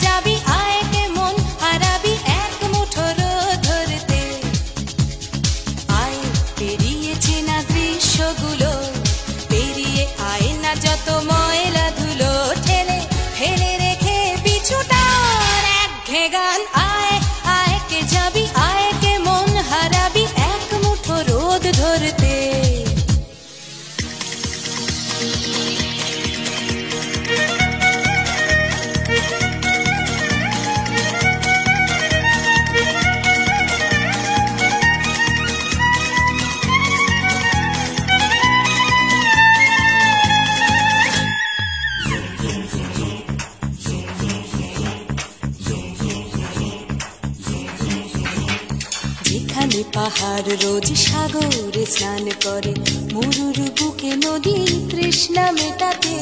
যাবি আয় কে মন হারাবি এক মুঠো রোদ ধরতে। আয় পেরিয়ে চেনা দৃশ্যগুলো, পেরিয়ে আয় না যত ময়লা ধুলো, ঠেলে ফেলে রেখে পিছুটার একঘে গান। আয় আয় কে যাবি আয় কে মন হারাবি এক মুঠো রোদ ধরতে। যেখানে পাহাড় রোজ সাগরে স্নান করে, মরুর বুকে নদী তৃষ্ণা মেটাতে।